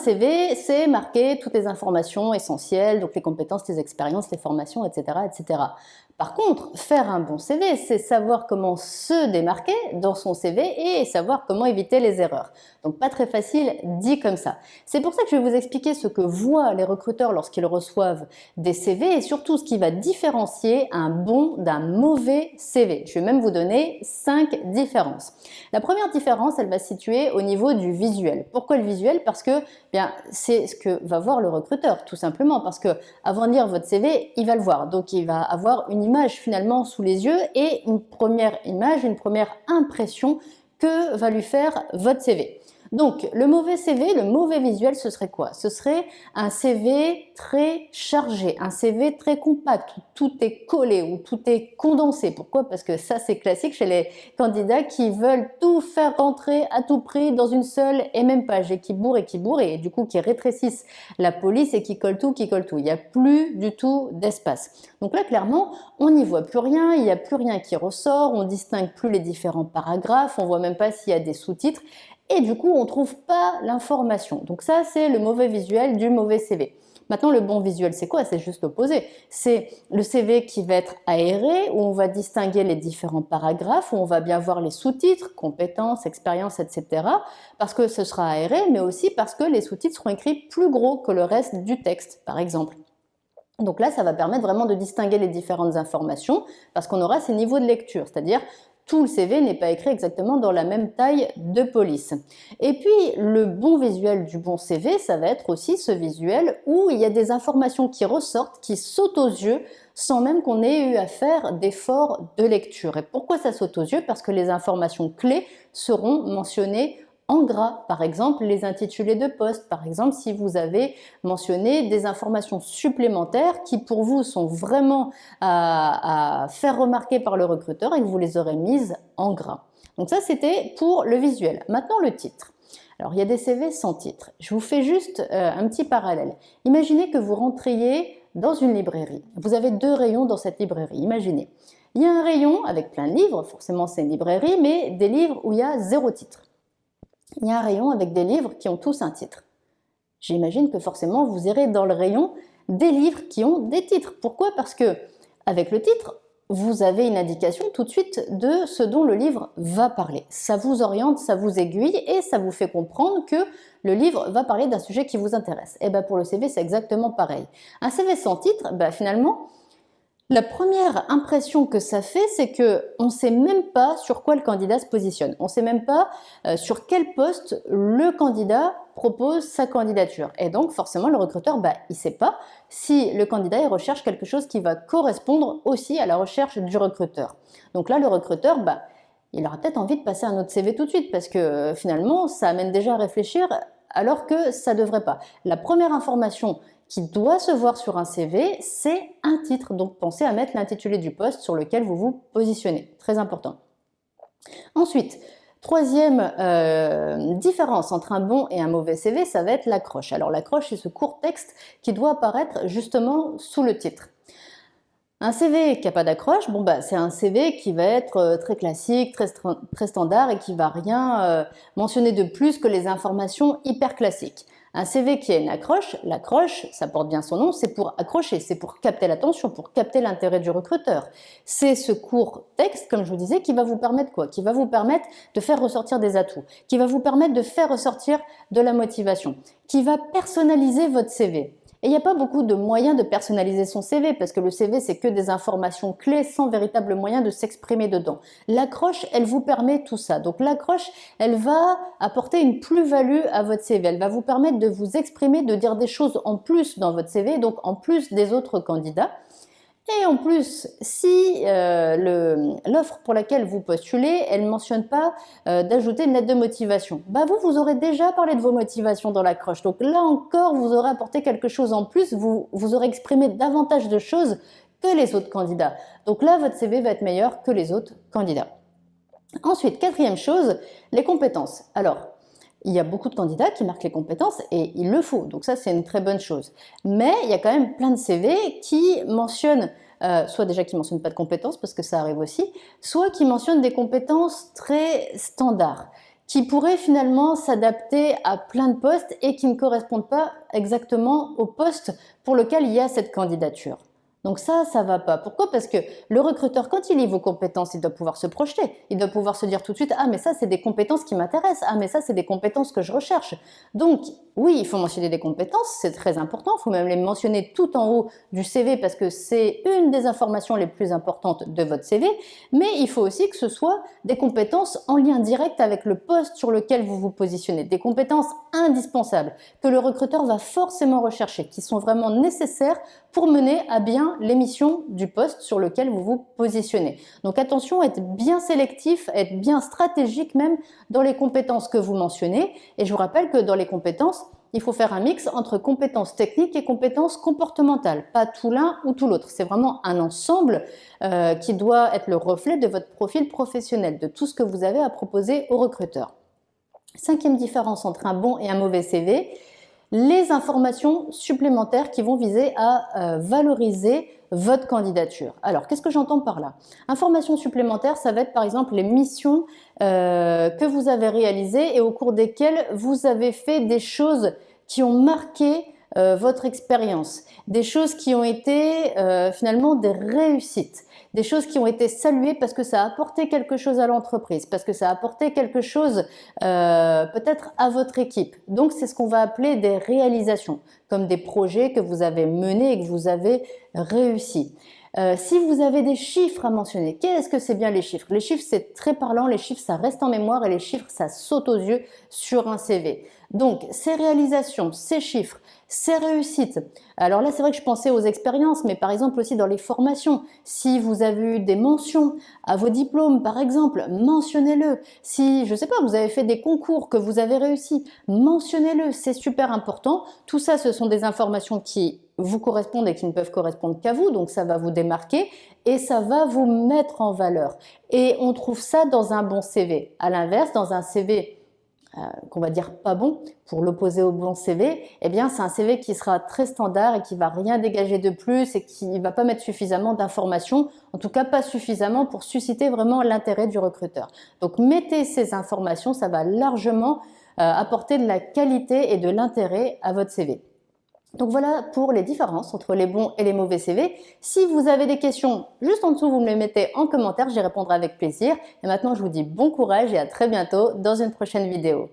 CV, c'est marquer toutes les informations essentielles, donc les compétences, les expériences, les formations, etc., etc. Par contre, faire un bon CV, c'est savoir comment se démarquer dans son CV et savoir comment éviter les erreurs. Donc pas très facile dit comme ça. C'est pour ça que je vais vous expliquer ce que voient les recruteurs lorsqu'ils reçoivent des CV et surtout ce qui va différencier un bon d'un mauvais CV. Je vais même vous donner 5 différences. La première différence, elle va se situer au niveau du visuel. Pourquoi le visuel? Parce que c'est ce que va voir le recruteur, tout simplement. Parce que avant de lire votre CV, il va le voir. Donc il va avoir une image finalement sous les yeux et une première image, une première impression que va lui faire votre CV. Donc, le mauvais CV, le mauvais visuel, ce serait quoi? Ce serait un CV très chargé, un CV très compact, où tout est collé, où tout est condensé. Pourquoi? Parce que ça, c'est classique chez les candidats qui veulent tout faire rentrer à tout prix dans une seule et même page, et qui bourrent et du coup qui rétrécissent la police et qui collent tout, Il n'y a plus du tout d'espace. Donc là, clairement, on n'y voit plus rien, il n'y a plus rien qui ressort, on distingue plus les différents paragraphes, on voit même pas s'il y a des sous-titres. Et du coup, on ne trouve pas l'information. Donc ça, c'est le mauvais visuel du mauvais CV. Maintenant, le bon visuel, c'est quoi? C'est juste l'opposé. C'est le CV qui va être aéré, où on va distinguer les différents paragraphes, où on va bien voir les sous-titres, compétences, expériences, etc. Parce que ce sera aéré, mais aussi parce que les sous-titres seront écrits plus gros que le reste du texte, par exemple. Donc là, ça va permettre vraiment de distinguer les différentes informations, parce qu'on aura ces niveaux de lecture, c'est-à-dire tout le CV n'est pas écrit exactement dans la même taille de police. Et puis, le bon visuel du bon CV, ça va être aussi ce visuel où il y a des informations qui ressortent, qui sautent aux yeux, sans même qu'on ait eu à faire d'efforts de lecture. Et pourquoi ça saute aux yeux? Parce que les informations clés seront mentionnées en gras, par exemple les intitulés de poste, par exemple si vous avez mentionné des informations supplémentaires qui pour vous sont vraiment à faire remarquer par le recruteur et que vous les aurez mises en gras. Donc ça c'était pour le visuel. Maintenant le titre. Alors il y a des CV sans titre. Je vous fais juste un petit parallèle. Imaginez que vous rentriez dans une librairie. Vous avez 2 rayons dans cette librairie, imaginez. Il y a un rayon avec plein de livres, forcément c'est une librairie, mais des livres où il y a 0 titre. Il y a un rayon avec des livres qui ont tous un titre. J'imagine que forcément vous irez dans le rayon des livres qui ont des titres. Pourquoi? Parce que avec le titre, vous avez une indication tout de suite de ce dont le livre va parler. Ça vous oriente, ça vous aiguille et ça vous fait comprendre que le livre va parler d'un sujet qui vous intéresse. Et bien pour le CV, c'est exactement pareil. Un CV sans titre, finalement, la première impression que ça fait, c'est qu'on ne sait même pas sur quoi le candidat se positionne. On ne sait même pas sur quel poste le candidat propose sa candidature. Et donc, forcément, le recruteur, il ne sait pas si le candidat recherche quelque chose qui va correspondre aussi à la recherche du recruteur. Donc là, le recruteur, il aura peut-être envie de passer un autre CV tout de suite parce que finalement, ça amène déjà à réfléchir alors que ça ne devrait pas. La première information qui doit se voir sur un CV, c'est un titre. Donc pensez à mettre l'intitulé du poste sur lequel vous vous positionnez. Très important. Ensuite, troisième différence entre un bon et un mauvais CV, ça va être l'accroche. Alors l'accroche, c'est ce court texte qui doit apparaître justement sous le titre. Un CV qui n'a pas d'accroche, c'est un CV qui va être très classique, très standard et qui ne va rien mentionner de plus que les informations hyper classiques. Un CV qui a une accroche, l'accroche, ça porte bien son nom, c'est pour accrocher, c'est pour capter l'attention, pour capter l'intérêt du recruteur. C'est ce court texte, comme je vous disais, qui va vous permettre quoi? Qui va vous permettre de faire ressortir des atouts, qui va vous permettre de faire ressortir de la motivation, qui va personnaliser votre CV. Et il n'y a pas beaucoup de moyens de personnaliser son CV parce que le CV, c'est que des informations clés sans véritable moyen de s'exprimer dedans. L'accroche, elle vous permet tout ça. Donc l'accroche, elle va apporter une plus-value à votre CV. Elle va vous permettre de vous exprimer, de dire des choses en plus dans votre CV, donc en plus des autres candidats. Et en plus, si l'offre pour laquelle vous postulez, elle ne mentionne pas d'ajouter une lettre de motivation, vous aurez déjà parlé de vos motivations dans l'accroche. Donc là encore, vous aurez apporté quelque chose en plus, vous aurez exprimé davantage de choses que les autres candidats. Donc là, votre CV va être meilleur que les autres candidats. Ensuite, quatrième chose, les compétences. Alors, il y a beaucoup de candidats qui marquent les compétences et il le faut, donc ça c'est une très bonne chose. Mais il y a quand même plein de CV qui mentionnent, soit déjà qui ne mentionnent pas de compétences parce que ça arrive aussi, soit qui mentionnent des compétences très standards, qui pourraient finalement s'adapter à plein de postes et qui ne correspondent pas exactement au poste pour lequel il y a cette candidature. Donc ça va pas. Pourquoi? Parce que le recruteur, quand il lit vos compétences, il doit pouvoir se projeter. Il doit pouvoir se dire tout de suite, ah mais ça c'est des compétences qui m'intéressent, ah mais ça c'est des compétences que je recherche. Donc oui, il faut mentionner des compétences, c'est très important, il faut même les mentionner tout en haut du CV parce que c'est une des informations les plus importantes de votre CV, mais il faut aussi que ce soit des compétences en lien direct avec le poste sur lequel vous vous positionnez, des compétences indispensables que le recruteur va forcément rechercher, qui sont vraiment nécessaires pour mener à bien les missions du poste sur lequel vous vous positionnez. Donc attention, être bien sélectif, être bien stratégique même dans les compétences que vous mentionnez. Et je vous rappelle que dans les compétences, il faut faire un mix entre compétences techniques et compétences comportementales, pas tout l'un ou tout l'autre. C'est vraiment un ensemble qui doit être le reflet de votre profil professionnel, de tout ce que vous avez à proposer au recruteur. Cinquième différence entre un bon et un mauvais CV, les informations supplémentaires qui vont viser à valoriser votre candidature. Alors, qu'est-ce que j'entends par là? Informations supplémentaires, ça va être par exemple les missions que vous avez réalisées et au cours desquelles vous avez fait des choses qui ont marqué votre expérience, des choses qui ont été finalement des réussites, des choses qui ont été saluées parce que ça a apporté quelque chose à l'entreprise, parce que ça a apporté quelque chose peut-être à votre équipe. Donc c'est ce qu'on va appeler des réalisations, comme des projets que vous avez menés et que vous avez réussi. Si vous avez des chiffres à mentionner, qu'est-ce que c'est bien les chiffres? Les chiffres, c'est très parlant, les chiffres, ça reste en mémoire et les chiffres, ça saute aux yeux sur un CV. Donc, ces réalisations, ces chiffres, ces réussites. Alors là, c'est vrai que je pensais aux expériences, mais par exemple aussi dans les formations. Si vous avez eu des mentions à vos diplômes, par exemple, mentionnez-le. Si, je sais pas, vous avez fait des concours que vous avez réussi, mentionnez-le. C'est super important. Tout ça, ce sont des informations qui vous correspondent et qui ne peuvent correspondre qu'à vous, donc ça va vous démarquer et ça va vous mettre en valeur. Et on trouve ça dans un bon CV. À l'inverse, dans un CV qu'on va dire pas bon, pour l'opposer au bon CV, eh bien c'est un CV qui sera très standard et qui va rien dégager de plus et qui ne va pas mettre suffisamment d'informations, en tout cas pas suffisamment pour susciter vraiment l'intérêt du recruteur. Donc mettez ces informations, ça va largement apporter de la qualité et de l'intérêt à votre CV. Donc voilà pour les différences entre les bons et les mauvais CV. Si vous avez des questions, juste en dessous, vous me les mettez en commentaire, j'y répondrai avec plaisir. Et maintenant, je vous dis bon courage et à très bientôt dans une prochaine vidéo.